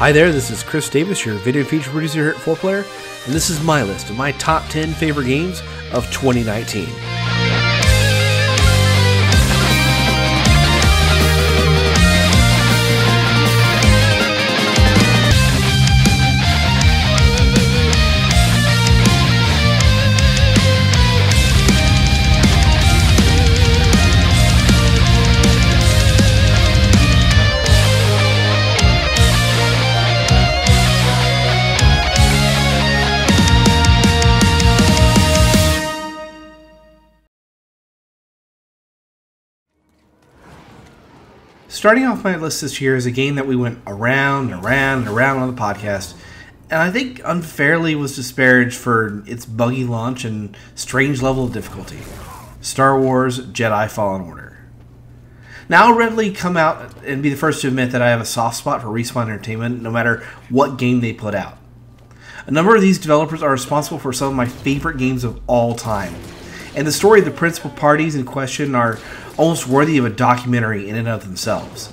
Hi there, this is Chris Davis, your video feature producer here at 4Player, and this is my list of my top 10 favorite games of 2019. Starting off my list this year is a game that we went around and around on the podcast, and I think unfairly was disparaged for its buggy launch and strange level of difficulty. Star Wars Jedi Fallen Order. Now I'll readily come out and be the first to admit that I have a soft spot for Respawn Entertainment no matter what game they put out. A number of these developers are responsible for some of my favorite games of all time, and the story of the principal parties in question are almost worthy of a documentary in and of themselves.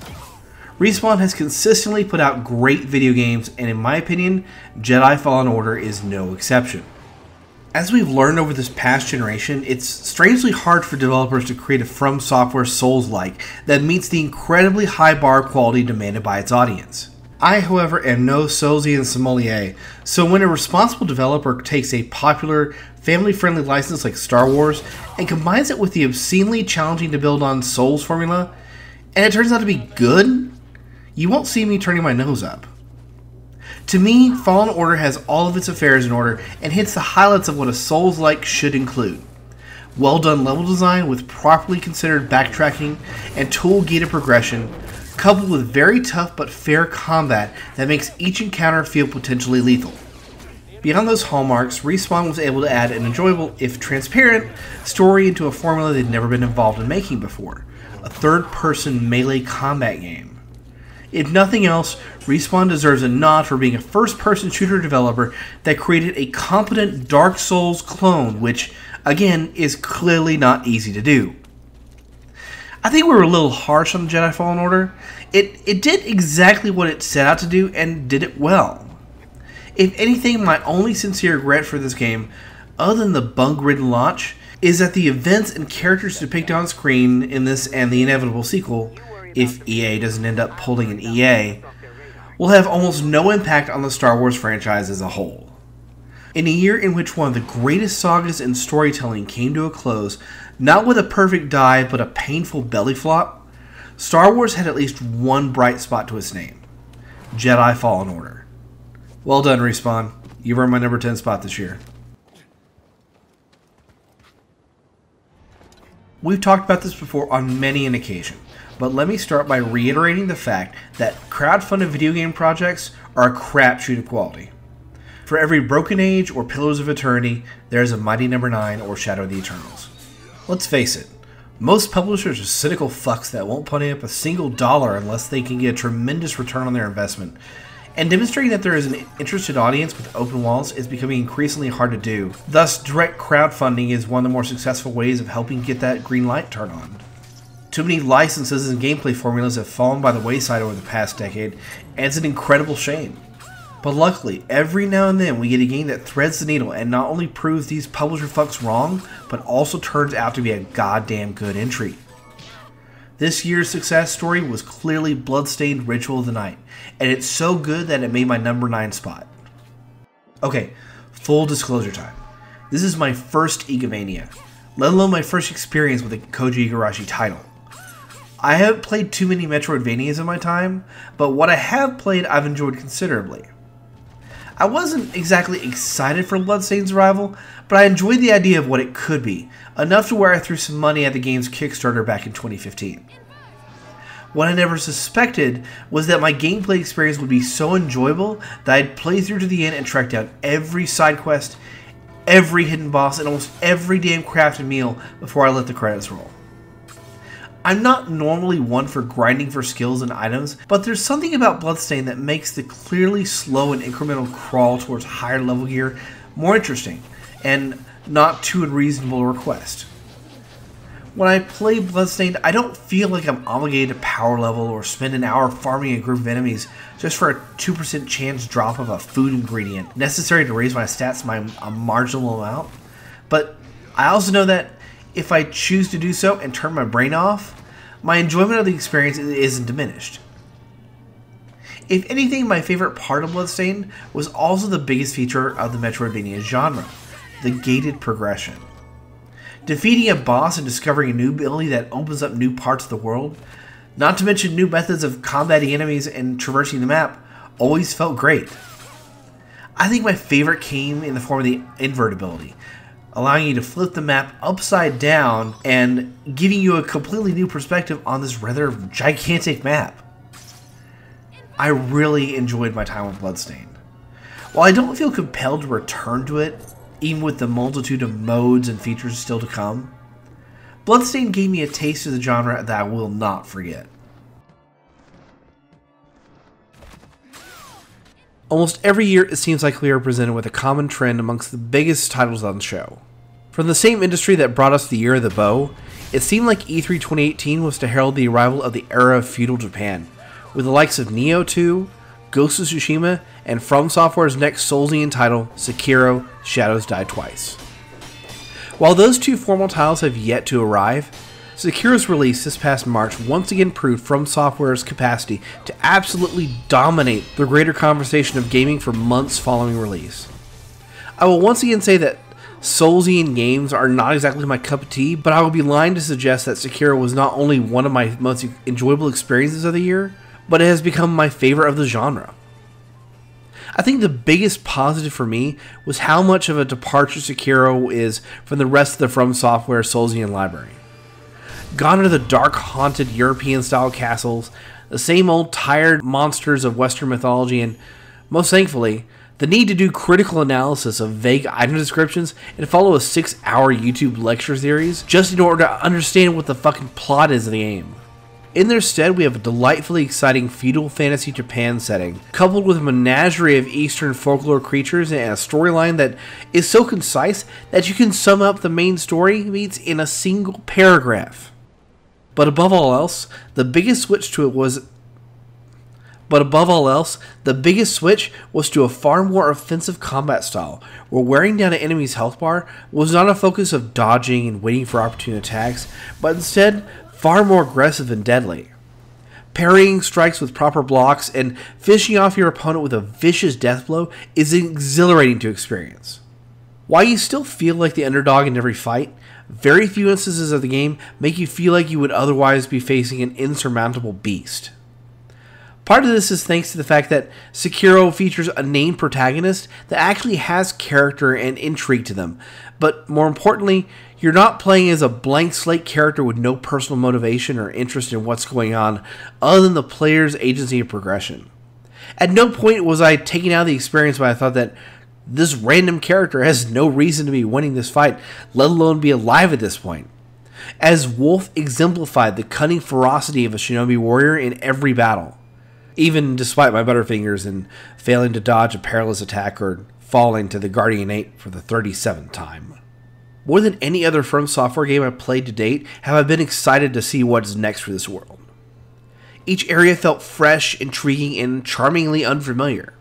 Respawn has consistently put out great video games, and in my opinion, Jedi Fallen Order is no exception. As we've learned over this past generation, it's strangely hard for developers to create a From Software Souls-like that meets the incredibly high bar of quality demanded by its audience. I, however, am no Soulsian sommelier, so when a responsible developer takes a popular, family-friendly license like Star Wars and combines it with the obscenely challenging to build on Souls formula, and it turns out to be good, you won't see me turning my nose up. To me, Fallen Order has all of its affairs in order and hits the highlights of what a Souls-like should include. Well-done level design with properly considered backtracking and tool-gated progression, coupled with very tough but fair combat that makes each encounter feel potentially lethal. Beyond those hallmarks, Respawn was able to add an enjoyable, if transparent, story into a formula they'd never been involved in making before, a third-person melee combat game. If nothing else, Respawn deserves a nod for being a first-person shooter developer that created a competent Dark Souls clone, which, again, is clearly not easy to do. I think we were a little harsh on Jedi Fallen Order. It did exactly what it set out to do and did it well. If anything, my only sincere regret for this game, other than the bug-ridden launch, is that the events and characters depicted on screen in this and the inevitable sequel, if EA doesn't end up pulling an EA, will have almost no impact on the Star Wars franchise as a whole. In a year in which one of the greatest sagas in storytelling came to a close, not with a perfect dive but a painful belly flop, Star Wars had at least one bright spot to its name: Jedi Fallen Order. Well done, Respawn. You've earned my number 10 spot this year. We've talked about this before on many an occasion, but let me start by reiterating the fact that crowdfunded video game projects are a crapshoot of quality. For every Broken Age or Pillars of Eternity, there is a Mighty Number 9 or Shadow of the Eternals. Let's face it, most publishers are cynical fucks that won't pony up a single dollar unless they can get a tremendous return on their investment, and demonstrating that there is an interested audience with open walls is becoming increasingly hard to do. Thus, direct crowdfunding is one of the more successful ways of helping get that green light turned on. Too many licenses and gameplay formulas have fallen by the wayside over the past decade, and it's an incredible shame. But luckily, every now and then we get a game that threads the needle and not only proves these publisher fucks wrong, but also turns out to be a goddamn good entry. This year's success story was clearly Bloodstained Ritual of the Night, and it's so good that it made my number 9 spot. Okay, full disclosure time. This is my first Igavania, let alone my first experience with a Koji Igarashi title. I haven't played too many Metroidvanias in my time, but what I have played I've enjoyed considerably. I wasn't exactly excited for Bloodstained's arrival, but I enjoyed the idea of what it could be, enough to where I threw some money at the game's Kickstarter back in 2015. What I never suspected was that my gameplay experience would be so enjoyable that I'd play through to the end and track down every side quest, every hidden boss, and almost every damn crafted meal before I let the credits roll. I'm not normally one for grinding for skills and items, but there's something about Bloodstained that makes the clearly slow and incremental crawl towards higher level gear more interesting, and not too unreasonable a request. When I play Bloodstained, I don't feel like I'm obligated to power level or spend an hour farming a group of enemies just for a 2% chance drop of a food ingredient necessary to raise my stats by a marginal amount. But I also know that if I choose to do so and turn my brain off, my enjoyment of the experience isn't diminished. If anything, my favorite part of Bloodstained was also the biggest feature of the Metroidvania genre, the gated progression. Defeating a boss and discovering a new ability that opens up new parts of the world, not to mention new methods of combating enemies and traversing the map, always felt great. I think my favorite came in the form of the invert ability, allowing you to flip the map upside down and giving you a completely new perspective on this rather gigantic map. I really enjoyed my time with Bloodstained. While I don't feel compelled to return to it, even with the multitude of modes and features still to come, Bloodstained gave me a taste of the genre that I will not forget. Almost every year it seems like we are presented with a common trend amongst the biggest titles on the show. From the same industry that brought us the Year of the Bow, it seemed like E3 2018 was to herald the arrival of the era of feudal Japan, with the likes of Nioh 2, Ghost of Tsushima, and From Software's next Soulsian title, Sekiro: Shadows Die Twice. While those two formal titles have yet to arrive, Sekiro's release this past March once again proved From Software's capacity to absolutely dominate the greater conversation of gaming for months following release. I will once again say that Soulsian games are not exactly my cup of tea, but I would be lying to suggest that Sekiro was not only one of my most enjoyable experiences of the year, but it has become my favorite of the genre. I think the biggest positive for me was how much of a departure Sekiro is from the rest of the From Software Soulsian library. Gone are the dark, haunted European-style castles, the same old tired monsters of Western mythology, and, most thankfully, the need to do critical analysis of vague item descriptions and follow a 6-hour YouTube lecture series just in order to understand what the fucking plot is of the game. In their stead, we have a delightfully exciting feudal fantasy Japan setting, coupled with a menagerie of Eastern folklore creatures and a storyline that is so concise that you can sum up the main story beats in a single paragraph. But above all else, the biggest switch was to a far more offensive combat style, where wearing down an enemy's health bar was not a focus of dodging and waiting for opportune attacks, but instead far more aggressive and deadly. Parrying strikes with proper blocks and finishing off your opponent with a vicious death blow is exhilarating to experience. While you still feel like the underdog in every fight, very few instances of the game make you feel like you would otherwise be facing an insurmountable beast. Part of this is thanks to the fact that Sekiro features a named protagonist that actually has character and intrigue to them, but more importantly, you're not playing as a blank slate character with no personal motivation or interest in what's going on other than the player's agency of progression. At no point was I taken out of the experience when I thought that this random character has no reason to be winning this fight, let alone be alive at this point. As Wolf exemplified the cunning ferocity of a shinobi warrior in every battle, even despite my butterfingers and failing to dodge a perilous attack or falling to the Guardian 8 for the 37th time. More than any other From Software game I've played to date, have I been excited to see what is next for this world. Each area felt fresh, intriguing, and charmingly unfamiliar.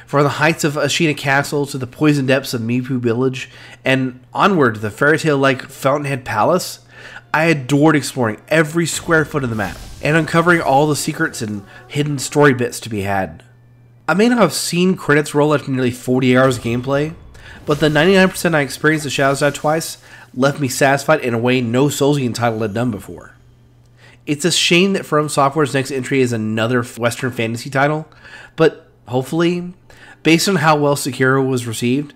From the heights of Ashina Castle to the poison depths of Mipu Village, and onward to the fairy tale-like Fountainhead Palace, I adored exploring every square foot of the map, and uncovering all the secrets and hidden story bits to be had. I may not have seen credits roll after nearly 40 hours of gameplay, but the 99% I experienced of Shadows Die Twice left me satisfied in a way no Soulsian title had done before. It's a shame that From Software's next entry is another Western fantasy title, but hopefully, based on how well Sekiro was received,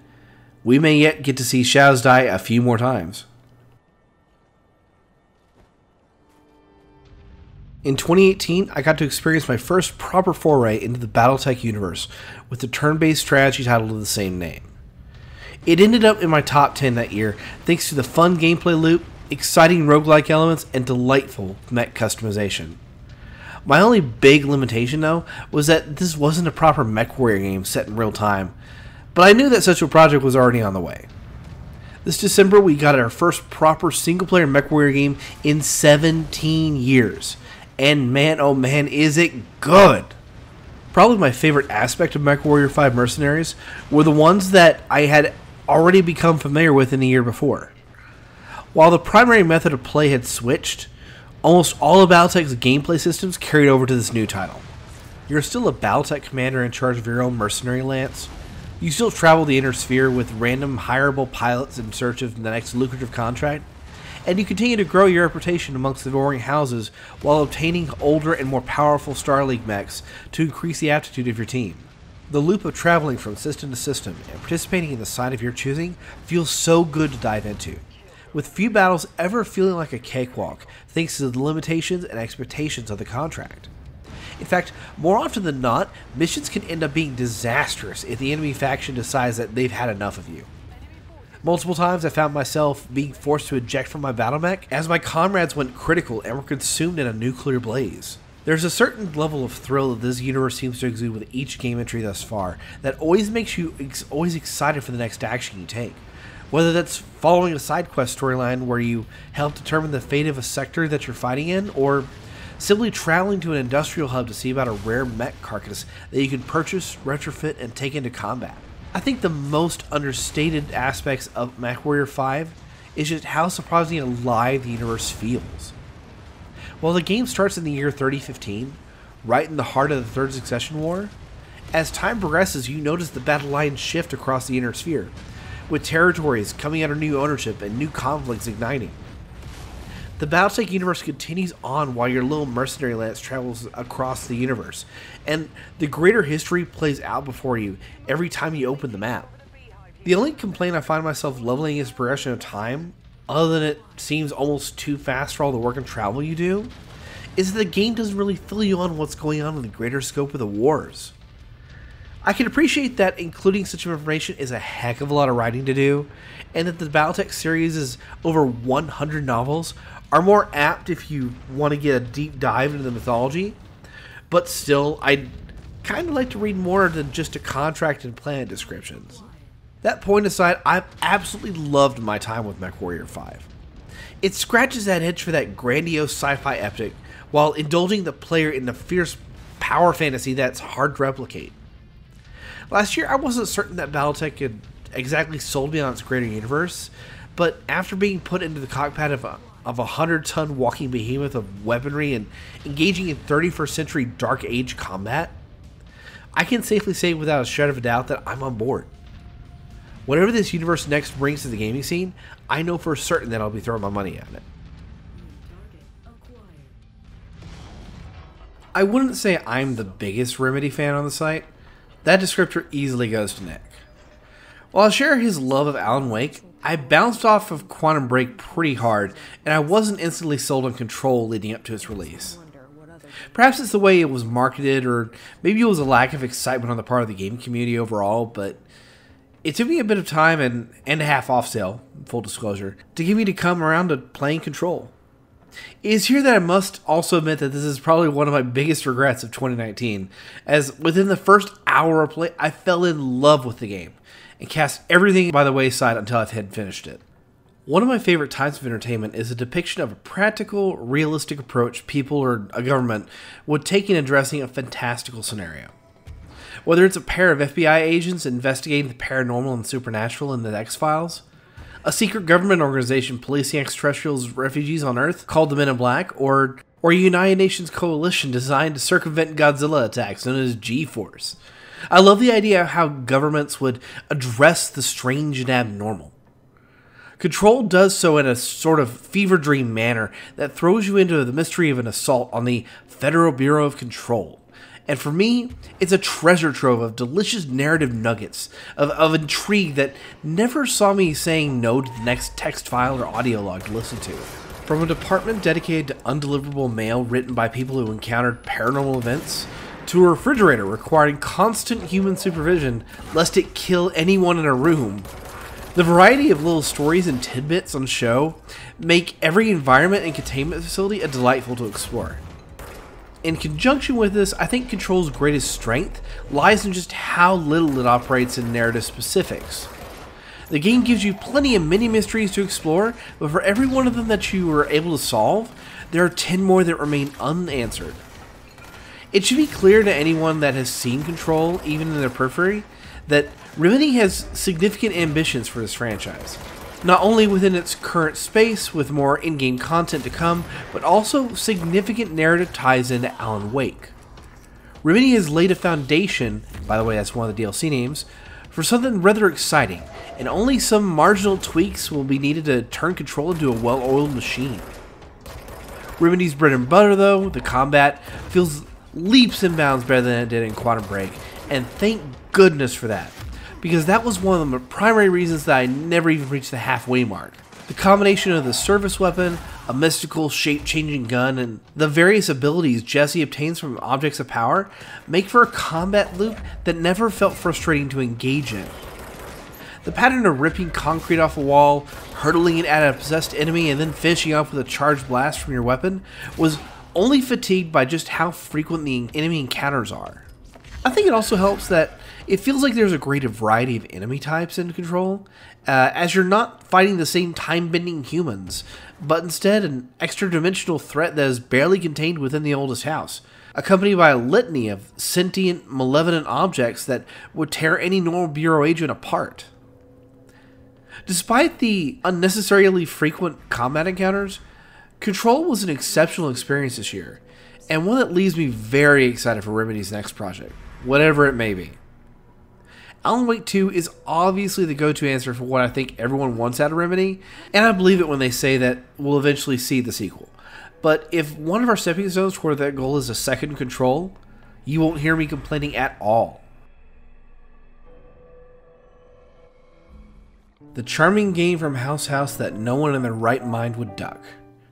we may yet get to see Shadows Die a few more times. In 2018, I got to experience my first proper foray into the Battletech universe with the turn-based strategy title of the same name. It ended up in my top 10 that year thanks to the fun gameplay loop, exciting roguelike elements, and delightful mech customization. My only big limitation, though, was that this wasn't a proper MechWarrior game set in real time, but I knew that such a project was already on the way. This December, we got our first proper single-player MechWarrior game in 17 years. And man, oh man, is it good! Probably my favorite aspect of MechWarrior 5 Mercenaries were the ones that I had already become familiar with in the year before. While the primary method of play had switched, almost all of Battletech's gameplay systems carried over to this new title. You're still a Battletech commander in charge of your own mercenary lance. You still travel the inner sphere with random hireable pilots in search of the next lucrative contract, and you continue to grow your reputation amongst the warring houses while obtaining older and more powerful Star League mechs to increase the aptitude of your team. The loop of traveling from system to system and participating in the side of your choosing feels so good to dive into, with few battles ever feeling like a cakewalk thanks to the limitations and expectations of the contract. In fact, more often than not, missions can end up being disastrous if the enemy faction decides that they've had enough of you. Multiple times I found myself being forced to eject from my battle mech as my comrades went critical and were consumed in a nuclear blaze. There's a certain level of thrill that this universe seems to exude with each game entry thus far that always makes you always excited for the next action you take. Whether that's following a side quest storyline where you help determine the fate of a sector that you're fighting in, or simply traveling to an industrial hub to see about a rare mech carcass that you can purchase, retrofit, and take into combat. I think the most understated aspects of MechWarrior 5 is just how surprisingly alive the universe feels. While the game starts in the year 3015, right in the heart of the Third Succession War, as time progresses you notice the battle lines shift across the inner sphere, with territories coming under new ownership and new conflicts igniting. The Battletech universe continues on while your little mercenary lance travels across the universe, and the greater history plays out before you every time you open the map. The only complaint I find myself leveling is progression of time, other than it seems almost too fast for all the work and travel you do, is that the game doesn't really fill you on what's going on in the greater scope of the wars. I can appreciate that including such information is a heck of a lot of writing to do, and that the Battletech series is over 100 novels are more apt if you want to get a deep dive into the mythology, but still, I'd kind of like to read more than just a contract and planet descriptions. That point aside, I've absolutely loved my time with MechWarrior 5. It scratches that itch for that grandiose sci-fi epic, while indulging the player in the fierce power fantasy that's hard to replicate. Last year, I wasn't certain that Battletech had exactly sold me on its greater universe, but after being put into the cockpit of a 100-ton walking behemoth of weaponry and engaging in 31st century Dark Age combat, I can safely say without a shred of a doubt that I'm on board. Whatever this universe next brings to the gaming scene, I know for certain that I'll be throwing my money at it. I wouldn't say I'm the biggest Remedy fan on the site. That descriptor easily goes to Nick. While I share his love of Alan Wake, I bounced off of Quantum Break pretty hard, and I wasn't instantly sold on Control leading up to its release. Perhaps it's the way it was marketed, or maybe it was a lack of excitement on the part of the game community overall, but it took me a bit of time and a half off sale, full disclosure, to get me to come around to playing Control. It is here that I must also admit that this is probably one of my biggest regrets of 2019, as within the first hour of play, I fell in love with the game, and cast everything by the wayside until I had finished it. One of my favorite types of entertainment is a depiction of a practical, realistic approach people or a government would take in addressing a fantastical scenario. Whether it's a pair of FBI agents investigating the paranormal and supernatural in the X-Files, a secret government organization policing extraterrestrials refugees on Earth called the Men in Black, or a United Nations coalition designed to circumvent Godzilla attacks known as G-Force. I love the idea of how governments would address the strange and abnormal. Control does so in a sort of fever dream manner that throws you into the mystery of an assault on the Federal Bureau of Control. And for me, it's a treasure trove of delicious narrative nuggets, of intrigue that never saw me saying no to the next text file or audio log to listen to. From a department dedicated to undeliverable mail written by people who encountered paranormal events, to a refrigerator requiring constant human supervision lest it kill anyone in a room. The variety of little stories and tidbits on show make every environment and containment facility a delightful to explore. In conjunction with this, I think Control's greatest strength lies in just how little it operates in narrative specifics. The game gives you plenty of mini mysteries to explore, but for every one of them that you were able to solve, there are 10 more that remain unanswered. It should be clear to anyone that has seen Control, even in their periphery, that Remedy has significant ambitions for this franchise. Not only within its current space, with more in-game content to come, but also significant narrative ties into Alan Wake. Remedy has laid a foundation, by the way that's one of the DLC names, for something rather exciting, and only some marginal tweaks will be needed to turn Control into a well-oiled machine. Remedy's bread and butter though, the combat, feels leaps and bounds better than it did in Quantum Break, and thank goodness for that, because that was one of the primary reasons that I never even reached the halfway mark. The combination of the service weapon, a mystical shape-changing gun, and the various abilities Jesse obtains from objects of power make for a combat loop that never felt frustrating to engage in. The pattern of ripping concrete off a wall, hurtling it at a possessed enemy, and then finishing off with a charged blast from your weapon was only fatigued by just how frequent the enemy encounters are. I think it also helps that it feels like there's a greater variety of enemy types in Control, as you're not fighting the same time-bending humans, but instead an extra-dimensional threat that is barely contained within the oldest house, accompanied by a litany of sentient, malevolent objects that would tear any normal Bureau agent apart. Despite the unnecessarily frequent combat encounters, Control was an exceptional experience this year, and one that leaves me very excited for Remedy's next project, whatever it may be. Alan Wake 2 is obviously the go-to answer for what I think everyone wants out of Remedy, and I believe it when they say that we'll eventually see the sequel. But if one of our stepping stones toward that goal is a second Control, you won't hear me complaining at all. The charming game from House that no one in their right mind would duck.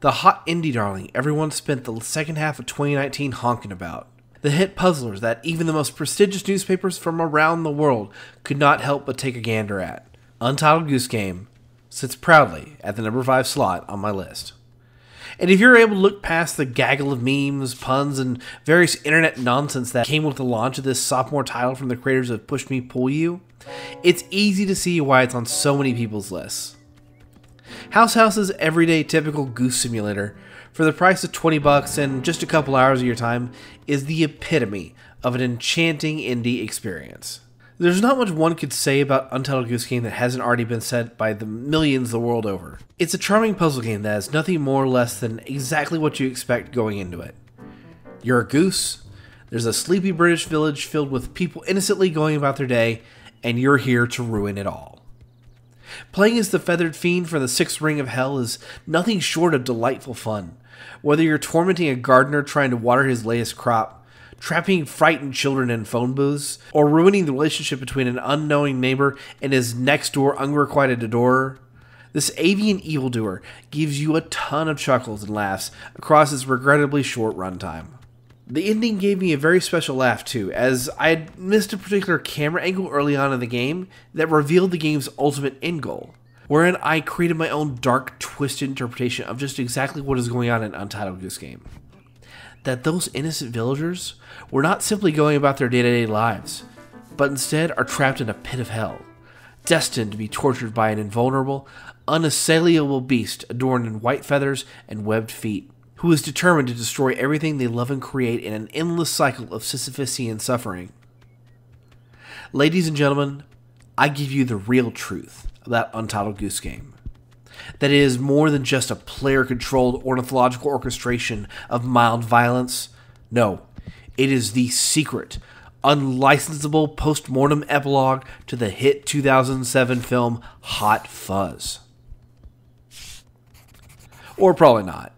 The hot indie darling everyone spent the second half of 2019 honking about. The hit puzzlers that even the most prestigious newspapers from around the world could not help but take a gander at. Untitled Goose Game sits proudly at the number 5 slot on my list. And if you're able to look past the gaggle of memes, puns, and various internet nonsense that came with the launch of this sophomore title from the creators of Push Me Pull You, it's easy to see why it's on so many people's lists. House's everyday typical Goose simulator, for the price of $20 and just a couple hours of your time, is the epitome of an enchanting indie experience. There's not much one could say about Untitled Goose Game that hasn't already been said by the millions the world over. It's a charming puzzle game that has nothing more or less than exactly what you expect going into it. You're a goose, there's a sleepy British village filled with people innocently going about their day, and you're here to ruin it all. Playing as the feathered fiend from the 6th ring of hell is nothing short of delightful fun. Whether you're tormenting a gardener trying to water his latest crop, trapping frightened children in phone booths, or ruining the relationship between an unknowing neighbor and his next-door unrequited adorer, this avian evildoer gives you a ton of chuckles and laughs across its regrettably short runtime. The ending gave me a very special laugh too, as I had missed a particular camera angle early on in the game that revealed the game's ultimate end goal, wherein I created my own dark, twisted interpretation of just exactly what is going on in Untitled Goose Game. That those innocent villagers were not simply going about their day-to-day lives, but instead are trapped in a pit of hell, destined to be tortured by an invulnerable, unassailable beast adorned in white feathers and webbed feet, who is determined to destroy everything they love and create in an endless cycle of Sisyphusian suffering. Ladies and gentlemen, I give you the real truth about Untitled Goose Game. That it is more than just a player-controlled ornithological orchestration of mild violence. No, it is the secret, unlicensable post-mortem epilogue to the hit 2007 film Hot Fuzz. Or probably not.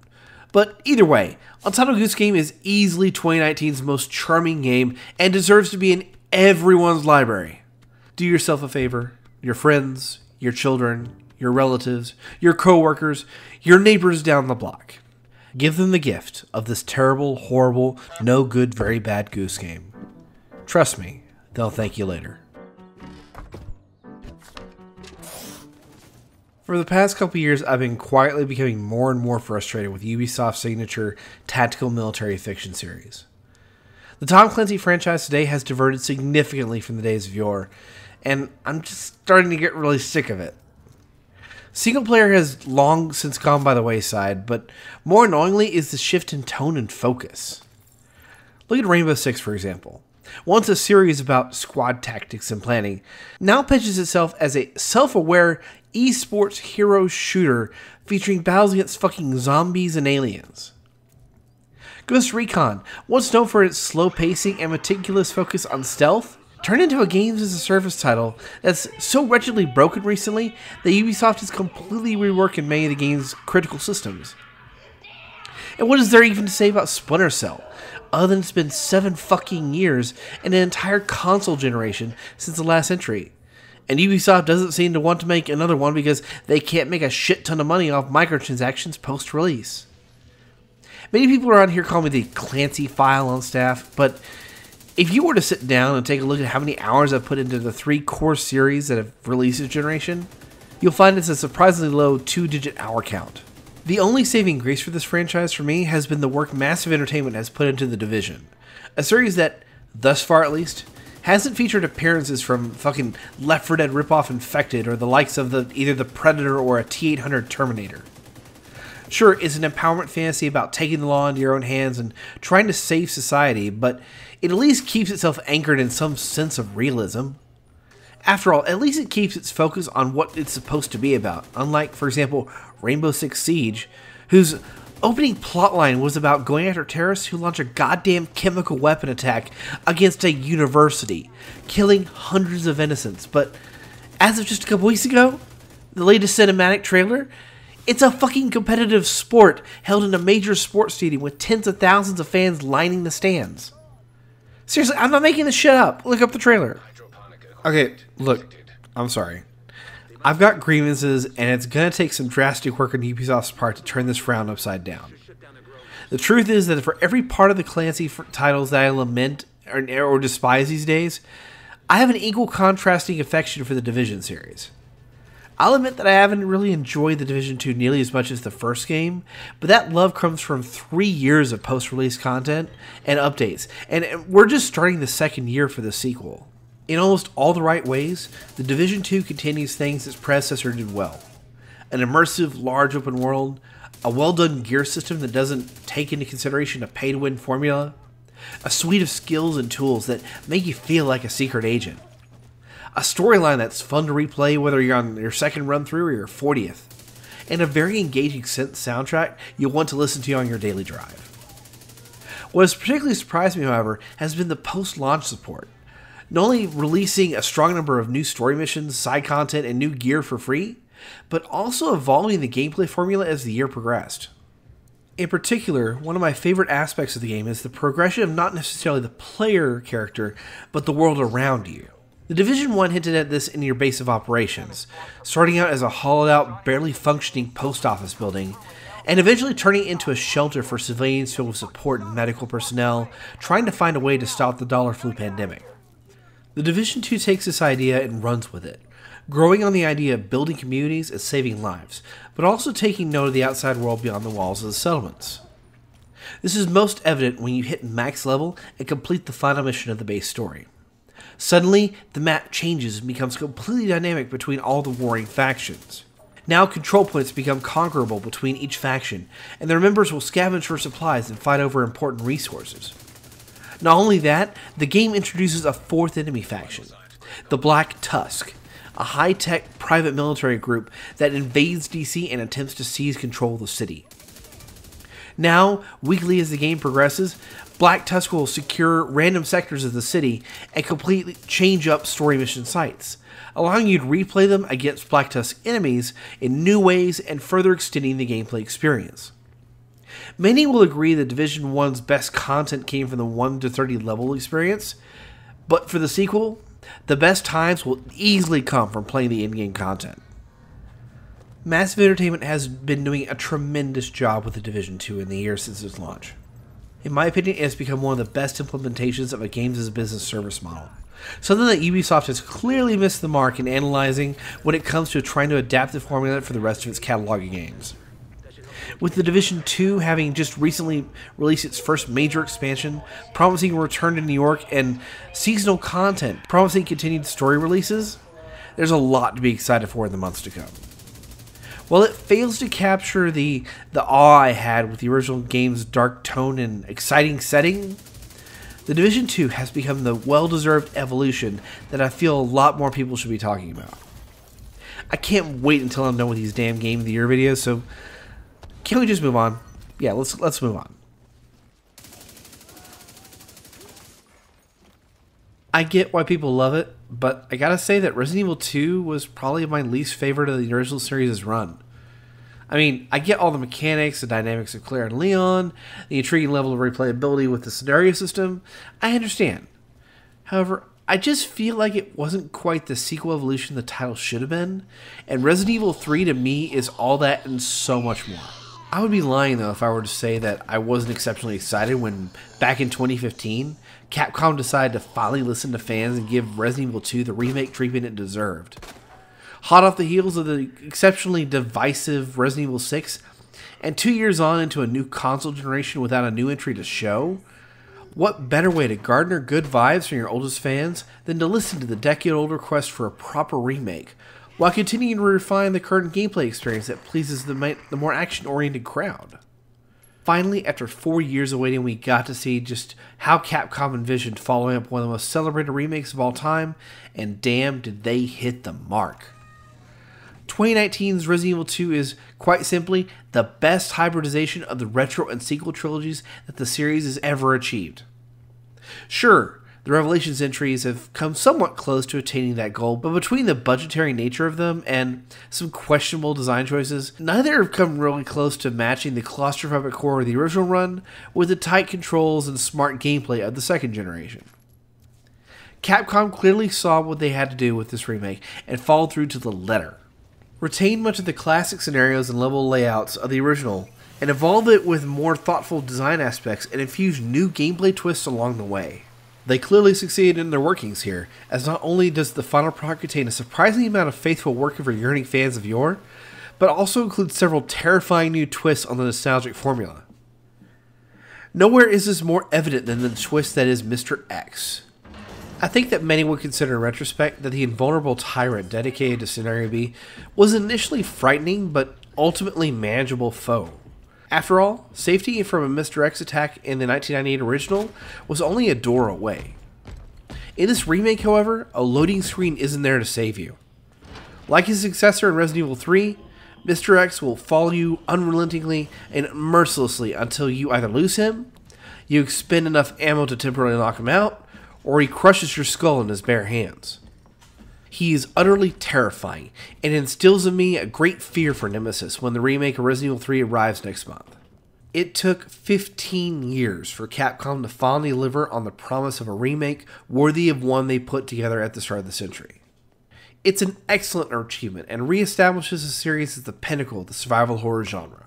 But either way, Untitled Goose Game is easily 2019's most charming game and deserves to be in everyone's library. Do yourself a favor, your friends, your children, your relatives, your coworkers, your neighbors down the block. Give them the gift of this terrible, horrible, no good, very bad Goose Game. Trust me, they'll thank you later. For the past couple years, I've been quietly becoming more and more frustrated with Ubisoft's signature tactical military fiction series. The Tom Clancy franchise today has diverted significantly from the days of yore, and I'm just starting to get really sick of it. Single player has long since gone by the wayside, but more annoyingly is the shift in tone and focus. Look at Rainbow Six, for example. Once a series about squad tactics and planning, now pitches itself as a self-aware esports hero shooter featuring battles against fucking zombies and aliens. Ghost Recon, once known for its slow pacing and meticulous focus on stealth, turned into a games-as-a-service title that's so wretchedly broken recently that Ubisoft has completely reworked many of the game's critical systems. And what is there even to say about Splinter Cell, other than it's been 7 fucking years and an entire console generation since the last entry? And Ubisoft doesn't seem to want to make another one because they can't make a shit ton of money off microtransactions post-release. Many people around here call me the Clancy file on staff, but if you were to sit down and take a look at how many hours I've put into the 3 core series that have released this generation, you'll find it's a surprisingly low 2-digit hour count. The only saving grace for this franchise for me has been the work Massive Entertainment has put into The Division, a series that, thus far at least, hasn't featured appearances from fucking Left 4 Dead ripoff Infected or the likes of either the Predator or a T-800 Terminator. Sure, it's an empowerment fantasy about taking the law into your own hands and trying to save society, but it at least keeps itself anchored in some sense of realism. After all, at least it keeps its focus on what it's supposed to be about, unlike, for example, Rainbow Six Siege, whose opening plotline was about going after terrorists who launch a goddamn chemical weapon attack against a university, killing hundreds of innocents. But as of just a couple weeks ago, the latest cinematic trailer, it's a fucking competitive sport held in a major sports stadium with tens of thousands of fans lining the stands. Seriously, I'm not making this shit up. Look up the trailer. Okay, look, I'm sorry. I've got grievances, and it's going to take some drastic work on Ubisoft's part to turn this frown upside down. The truth is that for every part of the Clancy titles that I lament or despise these days, I have an equal contrasting affection for the Division series. I'll admit that I haven't really enjoyed the Division 2 nearly as much as the first game, but that love comes from 3 years of post-release content and updates, and we're just starting the second year for the sequel. In almost all the right ways, the Division 2 continues things its predecessor did well. An immersive, large open world, a well-done gear system that doesn't take into consideration a pay-to-win formula, a suite of skills and tools that make you feel like a secret agent, a storyline that's fun to replay whether you're on your second run-through or your 40th, and a very engaging synth soundtrack you'll want to listen to on your daily drive. What has particularly surprised me, however, has been the post-launch support. Not only releasing a strong number of new story missions, side content, and new gear for free, but also evolving the gameplay formula as the year progressed. In particular, one of my favorite aspects of the game is the progression of not necessarily the player character, but the world around you. The Division 1 hinted at this in your base of operations, starting out as a hollowed-out, barely functioning post office building, and eventually turning into a shelter for civilians filled with support and medical personnel trying to find a way to stop the dollar flu pandemic. The Division 2 takes this idea and runs with it, growing on the idea of building communities and saving lives, but also taking note of the outside world beyond the walls of the settlements. This is most evident when you hit max level and complete the final mission of the base story. Suddenly, the map changes and becomes completely dynamic between all the warring factions. Now control points become conquerable between each faction, and their members will scavenge for supplies and fight over important resources. Not only that, the game introduces a fourth enemy faction, the Black Tusk, a high-tech private military group that invades DC and attempts to seize control of the city. Now, weekly as the game progresses, Black Tusk will secure random sectors of the city and completely change up story mission sites, allowing you to replay them against Black Tusk enemies in new ways and further extending the gameplay experience. Many will agree that Division 1's best content came from the 1 to 30 level experience, but for the sequel, the best times will easily come from playing the in-game content. Massive Entertainment has been doing a tremendous job with the Division 2 in the years since its launch. In my opinion, it has become one of the best implementations of a games as a business service model. Something that Ubisoft has clearly missed the mark in analyzing when it comes to trying to adapt the formula for the rest of its catalog of games. with The Division 2 having just recently released its first major expansion, promising a return to New York, and seasonal content promising continued story releases, there's a lot to be excited for in the months to come. While it fails to capture the awe I had with the original game's dark tone and exciting setting, The Division 2 has become the well-deserved evolution that I feel a lot more people should be talking about. I can't wait until I'm done with these damn Game of the Year videos, so can we just move on? Yeah, let's move on. I get why people love it, but I gotta say that Resident Evil 2 was probably my least favorite of the original series' run. I mean, I get all the mechanics, the dynamics of Claire and Leon, the intriguing level of replayability with the scenario system. I understand. However, I just feel like it wasn't quite the sequel evolution the title should have been, and Resident Evil 3 to me is all that and so much more. I would be lying though if I were to say that I wasn't exceptionally excited when, back in 2015, Capcom decided to finally listen to fans and give Resident Evil 2 the remake treatment it deserved. Hot off the heels of the exceptionally divisive Resident Evil 6, and 2 years on into a new console generation without a new entry to show, what better way to garner good vibes from your oldest fans than to listen to the decade-old request for a proper remake, while continuing to refine the current gameplay experience that pleases the more action-oriented crowd. Finally, after 4 years of waiting, we got to see just how Capcom envisioned following up one of the most celebrated remakes of all time, and damn did they hit the mark. 2019's Resident Evil 2 is, quite simply, the best hybridization of the retro and sequel trilogies that the series has ever achieved. Sure, the Revelations entries have come somewhat close to attaining that goal, but between the budgetary nature of them and some questionable design choices, neither have come really close to matching the claustrophobic core of the original run with the tight controls and smart gameplay of the second generation. Capcom clearly saw what they had to do with this remake and followed through to the letter. Retained much of the classic scenarios and level layouts of the original, and evolved it with more thoughtful design aspects and infused new gameplay twists along the way. They clearly succeeded in their workings here, as not only does the final product contain a surprising amount of faithful work of yearning fans of yore, but also includes several terrifying new twists on the nostalgic formula. Nowhere is this more evident than the twist that is Mr. X. I think that many would consider in retrospect that the invulnerable tyrant dedicated to Scenario B was initially frightening but ultimately manageable foe. After all, safety from a Mr. X attack in the 1998 original was only a door away. In this remake, however, a loading screen isn't there to save you. Like his successor in Resident Evil 3, Mr. X will follow you unrelentingly and mercilessly until you either lose him, you expend enough ammo to temporarily knock him out, or he crushes your skull in his bare hands. He is utterly terrifying, and instills in me a great fear for Nemesis when the remake of Resident Evil 3 arrives next month. It took 15 years for Capcom to finally deliver on the promise of a remake worthy of one they put together at the start of the century. It's an excellent achievement, and reestablishes the series as the pinnacle of the survival horror genre.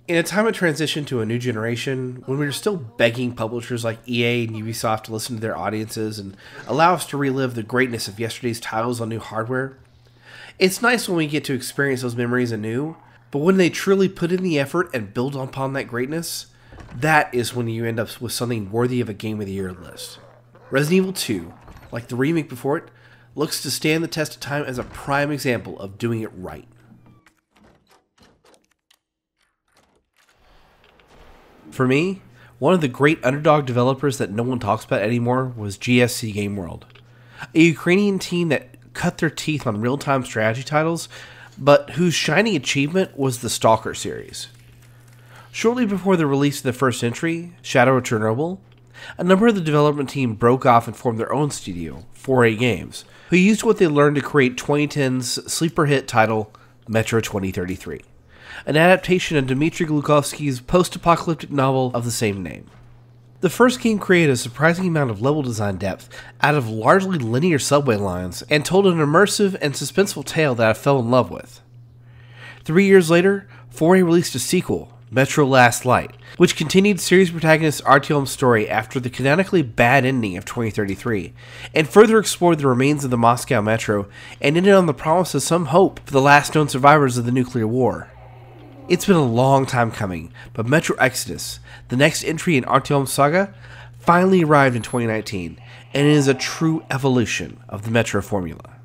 In a time of transition to a new generation, when we are still begging publishers like EA and Ubisoft to listen to their audiences and allow us to relive the greatness of yesterday's titles on new hardware, it's nice when we get to experience those memories anew, but when they truly put in the effort and build upon that greatness, that is when you end up with something worthy of a Game of the Year list. Resident Evil 2, like the remake before it, looks to stand the test of time as a prime example of doing it right. For me, one of the great underdog developers that no one talks about anymore was GSC Game World, a Ukrainian team that cut their teeth on real-time strategy titles, but whose shining achievement was the Stalker series. Shortly before the release of the first entry, Shadow of Chernobyl, a number of the development team broke off and formed their own studio, 4A Games, who used what they learned to create 2010's sleeper hit title, Metro 2033. An adaptation of Dmitry Glukovsky's post-apocalyptic novel of the same name. The first game created a surprising amount of level design depth out of largely linear subway lines and told an immersive and suspenseful tale that I fell in love with. 3 years later, 4A released a sequel, Metro Last Light, which continued series protagonist Artyom's story after the canonically bad ending of 2033, and further explored the remains of the Moscow Metro and ended on the promise of some hope for the last known survivors of the nuclear war. It's been a long time coming, but Metro Exodus, the next entry in Artyom's saga, finally arrived in 2019, and it is a true evolution of the Metro formula.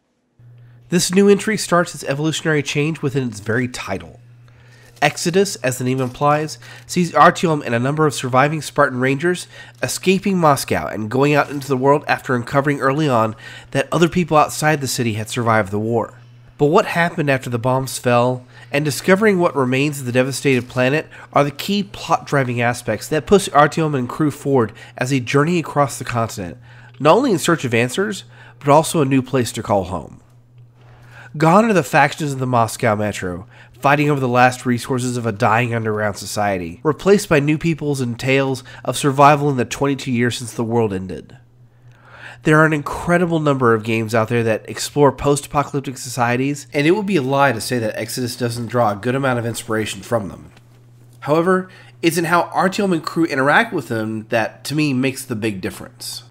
This new entry starts its evolutionary change within its very title. Exodus, as the name implies, sees Artyom and a number of surviving Spartan Rangers escaping Moscow and going out into the world after uncovering early on that other people outside the city had survived the war. But what happened after the bombs fell, and discovering what remains of the devastated planet are the key plot-driving aspects that push Artyom and crew forward as they journey across the continent, not only in search of answers, but also a new place to call home. Gone are the factions of the Moscow Metro, fighting over the last resources of a dying underground society, replaced by new peoples and tales of survival in the 22 years since the world ended. There are an incredible number of games out there that explore post-apocalyptic societies, and it would be a lie to say that Exodus doesn't draw a good amount of inspiration from them. However, it's in how Artyom and crew interact with them that, to me, makes the big difference.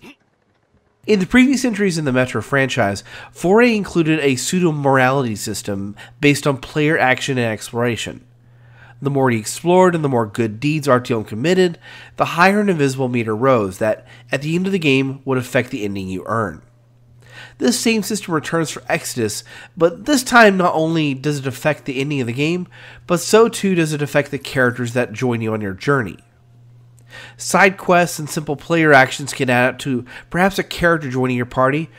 In the previous entries in the Metro franchise, 4A included a pseudo-morality system based on player action and exploration. The more he explored and the more good deeds Artyom committed, the higher an invisible meter rose that, at the end of the game, would affect the ending you earn. This same system returns for Exodus, but this time not only does it affect the ending of the game, but so too does it affect the characters that join you on your journey. Side quests and simple player actions can add up to perhaps a character joining your party,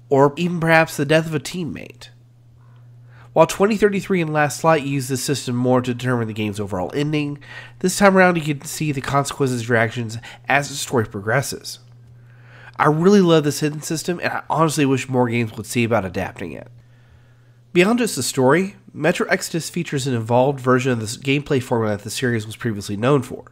or even perhaps the death of a teammate. While 2033 and Last Light use this system more to determine the game's overall ending, this time around you can see the consequences of your actions as the story progresses. I really love this hidden system, and I honestly wish more games would see about adapting it. Beyond just the story, Metro Exodus features an evolved version of the gameplay formula that the series was previously known for,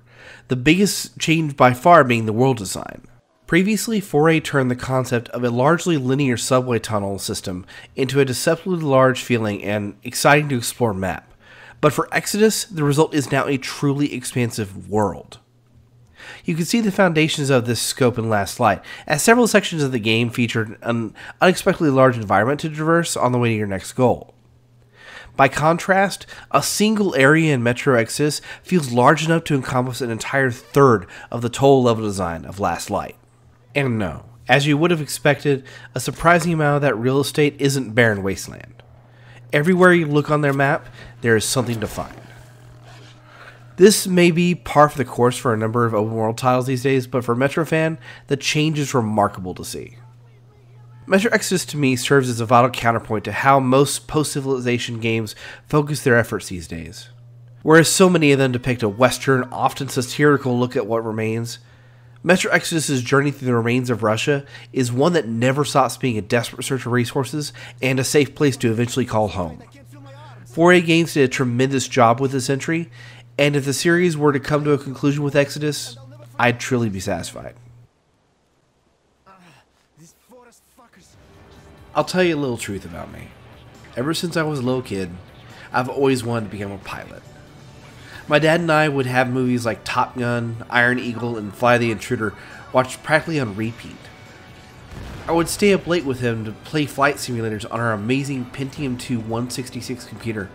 the biggest change by far being the world design. Previously, 4A turned the concept of a largely linear subway tunnel system into a deceptively large feeling and exciting to explore map. But for Exodus, the result is now a truly expansive world. You can see the foundations of this scope in Last Light, as several sections of the game featured an unexpectedly large environment to traverse on the way to your next goal. By contrast, a single area in Metro Exodus feels large enough to encompass an entire third of the total level design of Last Light. And no, as you would have expected, a surprising amount of that real estate isn't barren wasteland. Everywhere you look on their map, there is something to find. This may be par for the course for a number of open world titles these days, but for Metro fan, the change is remarkable to see. Metro Exodus to me serves as a vital counterpoint to how most post-civilization games focus their efforts these days. Whereas so many of them depict a western, often satirical look at what remains, Metro Exodus' journey through the remains of Russia is one that never stops being a desperate search for resources and a safe place to eventually call home. 4A Games did a tremendous job with this entry, and if the series were to come to a conclusion with Exodus, I'd truly be satisfied. I'll tell you a little truth about me. Ever since I was a little kid, I've always wanted to become a pilot. My dad and I would have movies like Top Gun, Iron Eagle, and Fly the Intruder watched practically on repeat. I would stay up late with him to play flight simulators on our amazing Pentium 2 166 computer,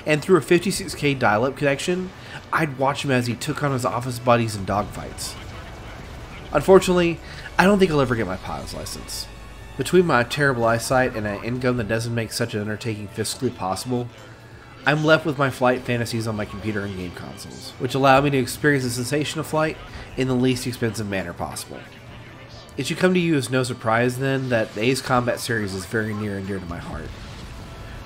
and through a 56K dial-up connection, I'd watch him as he took on his office buddies in dogfights. Unfortunately, I don't think I'll ever get my pilot's license. Between my terrible eyesight and an income that doesn't make such an undertaking fiscally possible, I'm left with my flight fantasies on my computer and game consoles, which allow me to experience the sensation of flight in the least expensive manner possible. It should come to you as no surprise then that the Ace Combat series is very near and dear to my heart.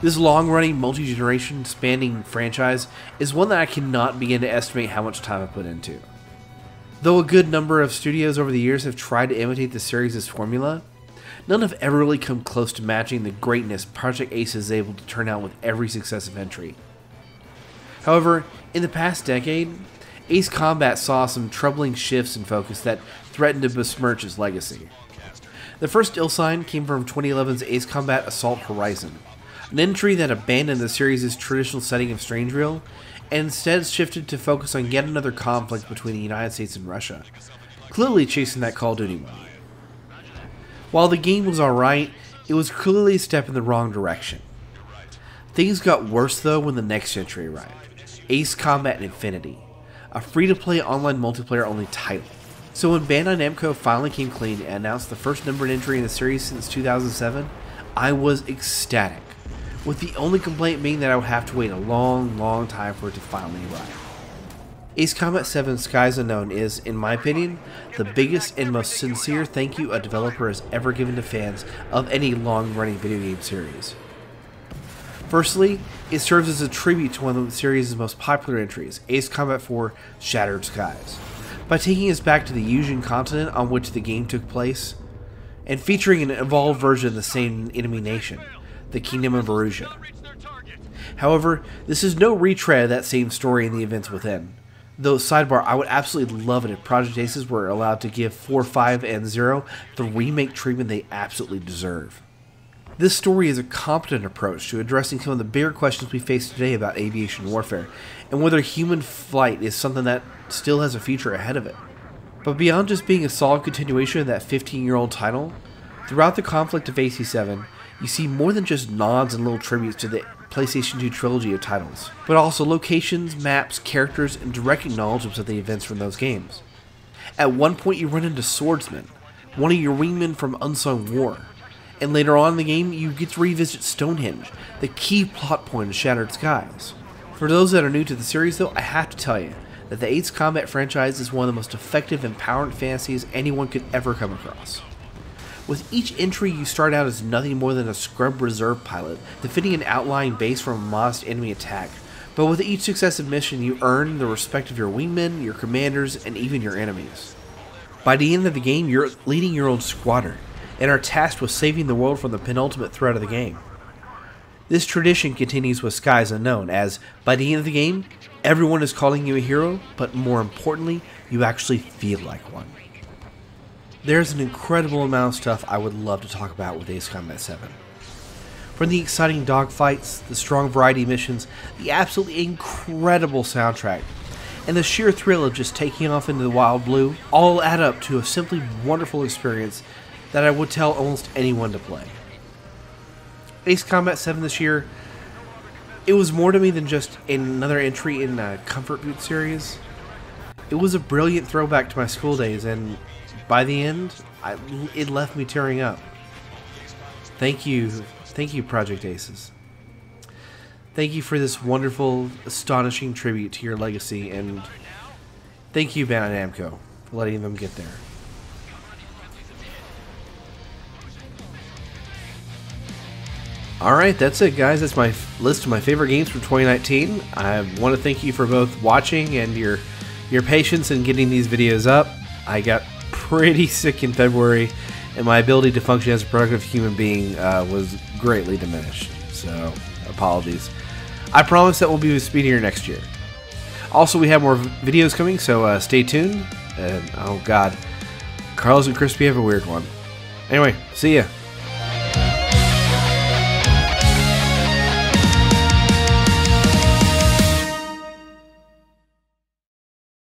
This long-running, multi-generation spanning franchise is one that I cannot begin to estimate how much time I put into. Though a good number of studios over the years have tried to imitate the series' formula, none have ever really come close to matching the greatness Project Ace is able to turn out with every successive entry. However, in the past decade, Ace Combat saw some troubling shifts in focus that threatened to besmirch its legacy. The first ill sign came from 2011's Ace Combat Assault Horizon, an entry that abandoned the series' traditional setting of Strange Reel and instead shifted to focus on yet another conflict between the United States and Russia, clearly chasing that Call of Duty money. While the game was alright, it was clearly a step in the wrong direction. Things got worse though when the next entry arrived. Ace Combat Infinity, a free-to-play online multiplayer-only title. So when Bandai Namco finally came clean and announced the first numbered entry in the series since 2007, I was ecstatic, with the only complaint being that I would have to wait a long time for it to finally arrive. Ace Combat 7 Skies Unknown is, in my opinion, the biggest and most sincere thank you a developer has ever given to fans of any long-running video game series. Firstly, it serves as a tribute to one of the series' most popular entries, Ace Combat 4 Shattered Skies, by taking us back to the Yujin continent on which the game took place, and featuring an evolved version of the same enemy nation, the Kingdom of Erusea. However, this is no retread of that same story and the events within. Though, sidebar, I would absolutely love it if Project Aces were allowed to give 4, 5, and 0 the remake treatment they absolutely deserve. This story is a competent approach to addressing some of the bigger questions we face today about aviation warfare, and whether human flight is something that still has a future ahead of it. But beyond just being a solid continuation of that 15-year-old title, throughout the conflict of AC7, you see more than just nods and little tributes to the PlayStation 2 trilogy of titles, but also locations, maps, characters, and direct acknowledgments of the events from those games. At one point you run into Swordsman, one of your wingmen from Unsung War, and later on in the game you get to revisit Stonehenge, the key plot point of Shattered Skies. For those that are new to the series though, I have to tell you that the Ace Combat franchise is one of the most effective and powerful fantasies anyone could ever come across. With each entry, you start out as nothing more than a scrub reserve pilot, defending an outlying base from a modest enemy attack. But with each successive mission, you earn the respect of your wingmen, your commanders, and even your enemies. By the end of the game, you're leading your own squadron, and are tasked with saving the world from the penultimate threat of the game. This tradition continues with Skies Unknown, as, by the end of the game, everyone is calling you a hero, but more importantly, you actually feel like one. There's an incredible amount of stuff I would love to talk about with Ace Combat 7. From the exciting dogfights, the strong variety of missions, the absolutely incredible soundtrack, and the sheer thrill of just taking off into the wild blue, all add up to a simply wonderful experience that I would tell almost anyone to play. Ace Combat 7 this year, it was more to me than just another entry in a Comfort Boot series. It was a brilliant throwback to my school days, and by the end, it left me tearing up. Thank you, Project Aces. Thank you for this wonderful, astonishing tribute to your legacy, and thank you, Bandai Namco, for letting them get there. Alright, that's it, guys. That's my list of my favorite games from 2019. I want to thank you for both watching and your patience in getting these videos up. I got pretty sick in February, and my ability to function as a productive human being was greatly diminished. So, apologies. I promise that we'll be speedier next year. Also, we have more videos coming, so stay tuned. And, oh god, Carlos and Crispy have a weird one. Anyway, see ya.